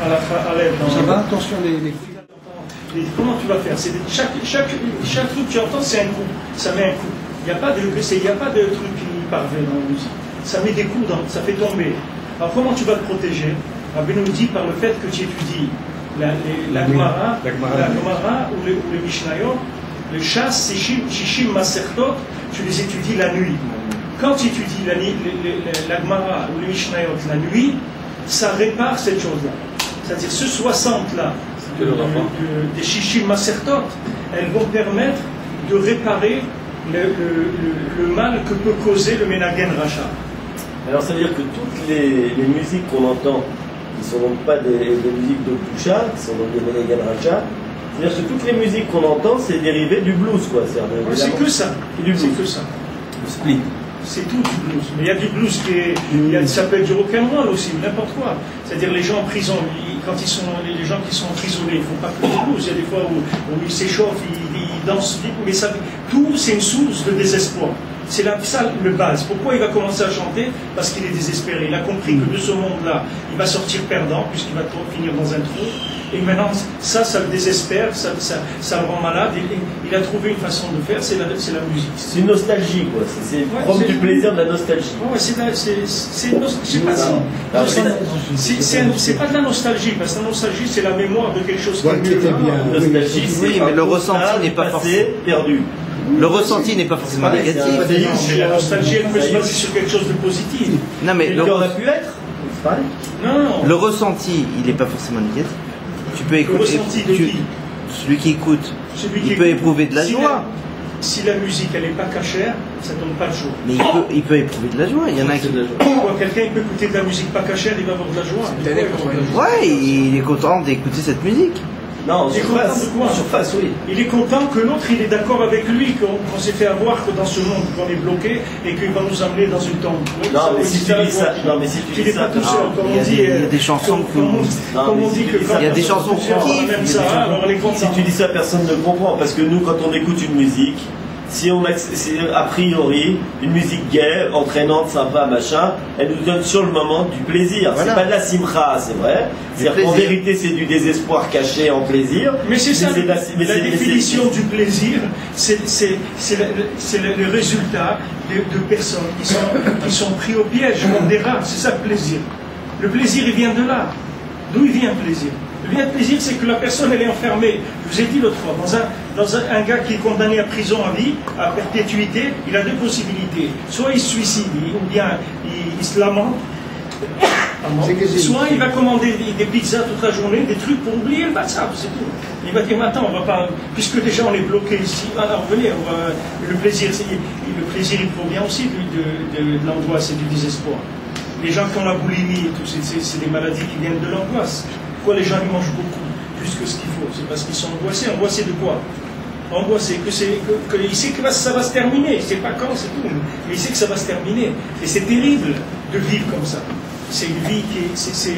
à l'aide. Ça va, attention les... Et comment tu vas faire? Chaque truc que tu entends, c'est un coup. Ça met un coup. Il n'y a pas de truc parfait dans la musique. Ça met des coups, ça fait tomber. Alors comment tu vas te protéger? Rabbi nous dit par le fait que tu étudies la Gemara ou le Mishnayot, le Shas, Shishim, Masertot, tu les étudies la nuit. Quand tu étudies la Gemara ou le Mishnayot la nuit, ça répare cette chose-là. C'est-à-dire ce 60-là, des Shishim Masertot, elles vont permettre de réparer le mal que peut causer le Menagen Racha. Alors ça veut dire que toutes les musiques qu'on entend, qui ne sont donc pas des musiques de Pusha, qui sont donc des Menagen Racha, c'est-à-dire que toutes les musiques qu'on entend, c'est dérivé du blues, quoi. C'est que ça. C'est que ça. Le split. C'est tout du blues. Mais il y a du blues ça peut être du rock'n'roll aussi, n'importe quoi. C'est-à-dire les gens en prison, les gens qui sont emprisonnés, ils ne font pas que du blues. Il y a des fois où ils s'échauffent, ils dansent vite, mais tout c'est une source de désespoir. C'est ça le base. Pourquoi il va commencer à chanter? Parce qu'il est désespéré. Il a compris que de ce monde-là, il va sortir perdant, puisqu'il va finir dans un trou. Et maintenant, ça le désespère, ça le rend malade. Il a trouvé une façon de faire, c'est la musique. C'est une nostalgie, quoi. C'est prendre du plaisir de la nostalgie. Ouais, c'est pas de la nostalgie, parce que la nostalgie, c'est la mémoire de quelque chose qui est bien. La nostalgie, oui, mais le ressenti n'est pas forcément perdu. Le ressenti n'est pas forcément négatif. Mais la nostalgie, elle peut se baser sur quelque chose de positif. Non, mais il aurait pu être. Non. Le ressenti, il n'est pas forcément négatif. Tu peux écouter. Le ressenti de qui? Celui qui écoute. Il peut éprouver de la joie. Si la musique, elle n'est pas cachère, ça ne donne pas de joie. Mais il peut éprouver de la joie. Il y en a qui. Quelqu'un peut écouter de la musique pas cachère, il va avoir de la joie. Ouais, il est content d'écouter cette musique. Non, il est content de quoi? Surface, oui. Il est content que l'autre, il est d'accord avec lui, qu'on s'est fait avoir que dans ce monde, qu'on est bloqué et qu'il va nous amener dans une tombe. Non, mais si tu dis ça, il n'est pas tout seul. Comme on dit, il y a des chansons il y a des chansons qui même ça, alors on est content. Si tu dis ça, personne ne comprend. Parce que nous, quand on écoute une musique, si a priori une musique gaie, entraînante, sympa, machin, elle nous donne sur le moment du plaisir. Voilà. C'est pas de la simra, c'est vrai. C'est-à-dire qu'en vérité, c'est du désespoir caché en plaisir. Mais c'est ça, la définition du plaisir, c'est le résultat de personnes qui sont pris au piège comme des rats. C'est ça le plaisir. Le plaisir, il vient de là. D'où il vient le plaisir? Le plaisir, c'est que la personne, elle est enfermée. Je vous ai dit l'autre fois, dans un gars qui est condamné à prison à vie, à perpétuité, il a deux possibilités. Soit il se suicide, ou bien il se lamente, soit il va commander des pizzas toute la journée, des trucs pour oublier le WhatsApp, c'est tout. Il va dire, maintenant, on va pas, puisque déjà on est bloqué ici, alors venez, le plaisir, il provient aussi de l'angoisse et du désespoir. Les gens qui ont la boulimie, c'est des maladies qui viennent de l'angoisse. Pourquoi les gens ils mangent beaucoup, plus que ce qu'il faut? C'est parce qu'ils sont angoissés. Angoissés de quoi? Angoissés qu'il sait que ça va se terminer. Il ne sait pas quand, c'est tout. Mais il sait que ça va se terminer. Et c'est terrible de vivre comme ça. C'est une vie c'est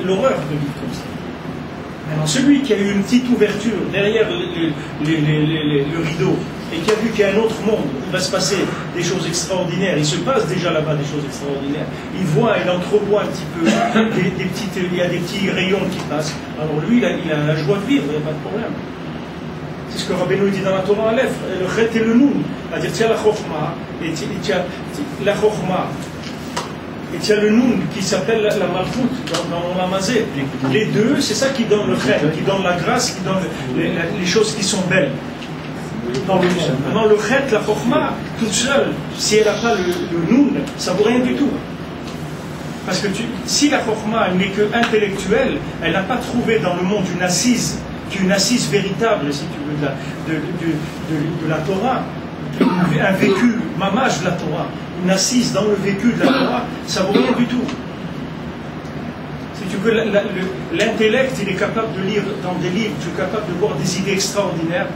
l'horreur de vivre comme ça. Alors celui qui a eu une petite ouverture derrière le rideau et qui a vu qu'il y a un autre monde où il va se passer des choses extraordinaires, il se passe déjà là-bas des choses extraordinaires, il voit, il entrevoit un petit peu, il y a des petits rayons qui passent, alors lui il a la joie de vivre, il n'y a pas de problème. C'est ce que Rabbeinu dit dans la Torah Aleph, le chet et le noun, c'est-à-dire tu as la chokhma, et tu as la chokhma, et tu as le noun qui s'appelle la malchout dans la mazé. Les deux, c'est ça qui donne le chet, qui donne la grâce, qui donne les choses qui sont belles dans le monde. Maintenant, le chet, la chokhma, toute seule, si elle n'a pas le noun, ça ne vaut rien du tout. Parce que si la chokhma n'est que intellectuelle, elle n'a pas trouvé dans le monde une assise véritable, si tu veux, de la Torah, un vécu, mamash de la Torah, une assise dans le vécu de la Torah, ça vaut rien du tout. Si tu veux, l'intellect, il est capable de lire dans des livres, tu es capable de voir des idées extraordinaires.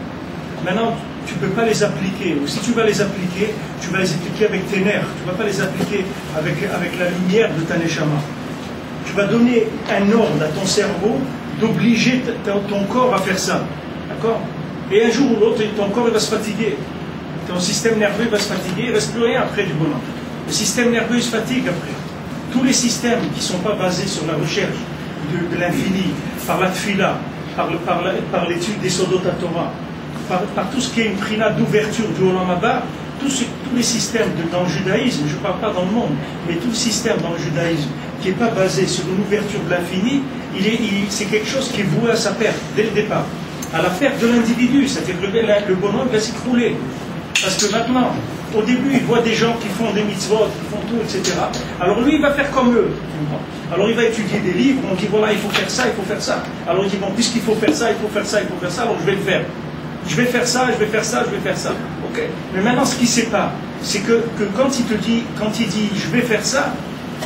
Maintenant, tu ne peux pas les appliquer. Ou si tu vas les appliquer, tu vas les appliquer avec tes nerfs. Tu ne vas pas les appliquer avec la lumière de ta neshama. Tu vas donner un ordre à ton cerveau d'obliger ton corps à faire ça. D'accord? Et un jour ou l'autre, ton corps il va se fatiguer. Ton système nerveux va se fatiguer, il ne reste plus rien après du bonheur. Le système nerveux se fatigue après. Tous les systèmes qui ne sont pas basés sur la recherche de l'infini, par la tfila, par l'étude des Sodot Torah, par tout ce qui est une prina d'ouverture du Olam Haba, tous les systèmes dans le judaïsme, je ne parle pas dans le monde, mais tout le système dans le judaïsme qui n'est pas basé sur une ouverture de l'infini, c'est quelque chose qui est voué à sa perte dès le départ, à la perte de l'individu, c'est-à-dire que le bonhomme va s'écrouler. Parce que maintenant, au début, il voit des gens qui font des mitzvot, qui font tout, etc. Alors lui, il va faire comme eux. Alors il va étudier des livres, on dit voilà, il faut faire ça, il faut faire ça. Alors il dit bon, puisqu'il faut faire ça, il faut faire ça, il faut faire ça, alors je vais le faire. Je vais faire ça, je vais faire ça, je vais faire ça. Ok. Mais maintenant, ce qu'il ne sait pas, c'est que quand il dit je vais faire ça,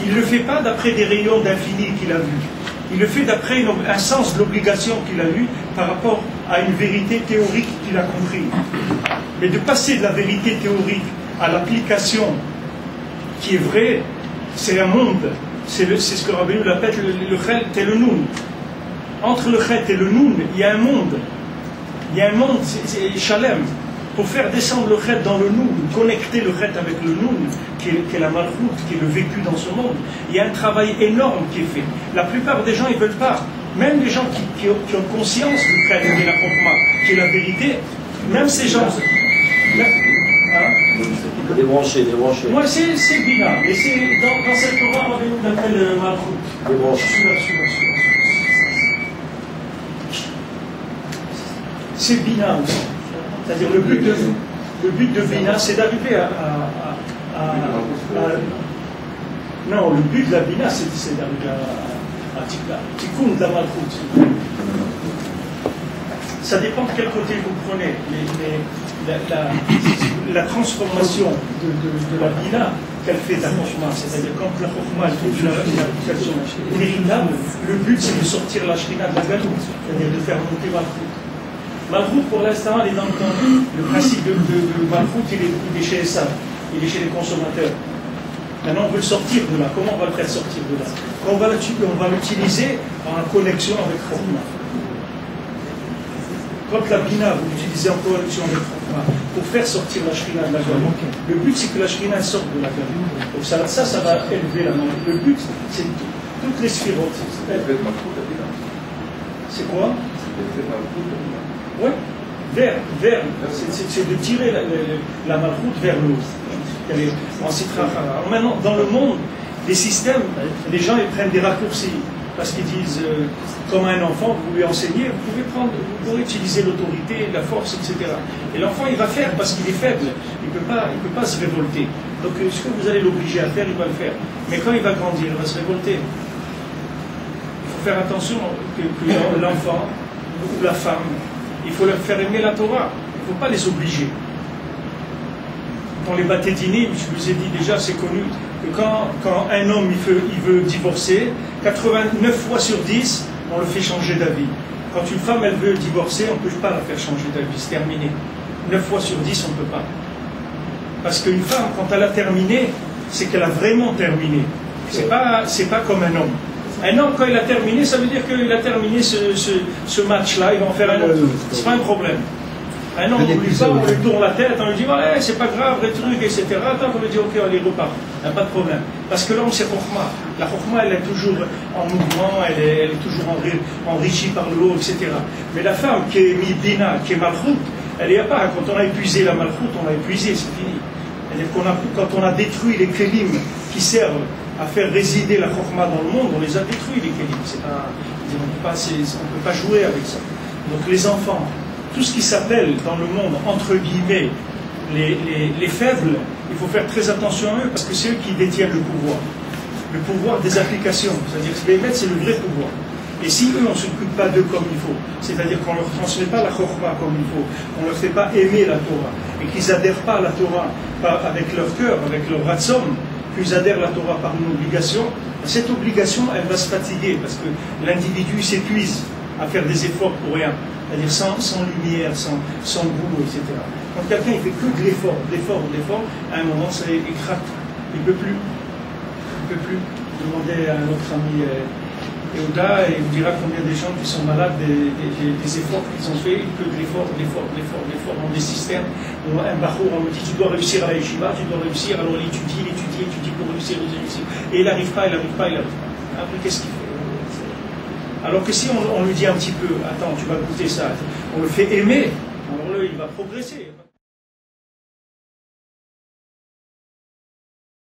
il ne le fait pas d'après des rayons d'infini qu'il a vus. Il le fait d'après un sens de l'obligation qu'il a eu par rapport à une vérité théorique qu'il a compris. Mais de passer de la vérité théorique à l'application qui est vraie, c'est un monde. C'est ce que Rabbeinu l'appelle le Chet et le Noun. Entre le Chet et le Noun, il y a un monde. Il y a un monde, c'est Shalem. Pour faire descendre le Chet dans le Noun, connecter le Chet avec le Noun, qui est la Malchut, qui est le vécu dans ce monde, il y a un travail énorme qui est fait. La plupart des gens, ils ne veulent pas. Même les gens qui ont conscience du Chet et de la Chokma, qui est la vérité, même ces gens... Débrancher. Moi, c'est Bina, mais c'est dans cette Torah, on appelle Malchut. Débrancher. C'est Bina aussi. C'est-à-dire le but de Bina, c'est d'arriver non, le but de la Bina, c'est d'arriver à Tikkun de la Malchut. Ça dépend de quel côté vous prenez. La transformation de la Bina qu'elle fait de la Chokhma, c'est-à-dire quand la Chokhma fait une application véritable, le but c'est de sortir la Shrina de la Galout, c'est-à-dire de faire monter Malchut. Malchut, pour l'instant, elle est dans le principe de Malchut, il est chez Esav, il est chez les consommateurs. Maintenant, on veut le sortir de là. Comment on va le faire sortir de là? On va l'utiliser en connexion avec Chokhma. Quand la Bina, vous l'utilisez en connexion avec Chokhma, pour faire sortir la Shrina de la Galout, le but c'est que la Shrina sorte de la Galout. Donc ça va élever la main. Le but, c'est toutes les sphirotes. C'est quoi? Oui, vers, c'est de tirer la Malchut vers le haut. Maintenant, dans le monde, les systèmes, les gens ils prennent des raccourcis parce qu'ils disent, comme un enfant, vous lui enseignez, vous pouvez utiliser l'autorité, la force, etc. Et l'enfant, il va faire parce qu'il est faible, il ne peut pas se révolter. Donc, ce que vous allez l'obliger à faire, il va le faire. Mais quand il va grandir, il va se révolter. Il faut faire attention que l'enfant ou la femme, il faut leur faire aimer la Torah. Il ne faut pas les obliger. Dans les Batédinim, je vous ai dit déjà, c'est connu, que quand un homme il veut divorcer, 89 fois sur 10, on le fait changer d'avis. Quand une femme elle veut divorcer, on ne peut pas la faire changer d'avis, c'est terminé. 9 fois sur 10, on ne peut pas. Parce qu'une femme, quand elle a terminé, c'est qu'elle a vraiment terminé. C'est pas comme un homme. Un homme, quand il a terminé, ça veut dire qu'il a terminé ce match-là, il va en faire un autre. C'est pas un problème. Un homme, on lui tourne la tête, on lui dit ouais, c'est pas grave, les trucs, etc. Attends, on lui dit ok, allez, repart. Il n'y a pas de problème. Parce que l'homme, c'est Chokhma. La Chokhma, elle est toujours en mouvement, elle est toujours enrichie par le haut, etc. Mais la femme qui est Bina, qui est Malchut, elle n'y a pas. Quand on a épuisé la Malchut, on a épuisé, c'est fini. C'est-à-dire quand on a détruit les Kélim qui servent à faire résider la Chokhma dans le monde, on les a détruits, les Kélim. On ne peut pas jouer avec ça. Donc les enfants, tout ce qui s'appelle dans le monde, entre guillemets, les faibles, il faut faire très attention à eux parce que c'est eux qui détiennent le pouvoir des applications. C'est-à-dire que les maîtres, c'est le vrai pouvoir. Et si eux, on ne s'occupe pas d'eux comme il faut, c'est-à-dire qu'on ne leur transmet pas la Chokhma comme il faut, qu'on ne leur fait pas aimer la Torah, et qu'ils n'adhèrent pas à la Torah avec leur cœur, avec leur ratzon, qu'ils adhèrent à la Torah par une obligation, cette obligation, elle va se fatiguer parce que l'individu s'épuise à faire des efforts pour rien. C'est-à-dire sans lumière, sans goût, etc. Quand quelqu'un il fait que de l'effort, à un moment ça écrate. Il ne peut plus. Demandez à notre ami Eouda et il vous dira combien de gens qui sont malades des efforts qu'ils ont fait, que de l'effort, dans des systèmes. Un bachour, on me dit tu dois réussir à la yeshiva, tu dois réussir, alors il étudie pour réussir. Et il n'arrive pas. Après qu'est-ce qu'il fait? Alors que si on lui dit un petit peu, attends, tu vas goûter ça, on le fait aimer, alors là, il va progresser.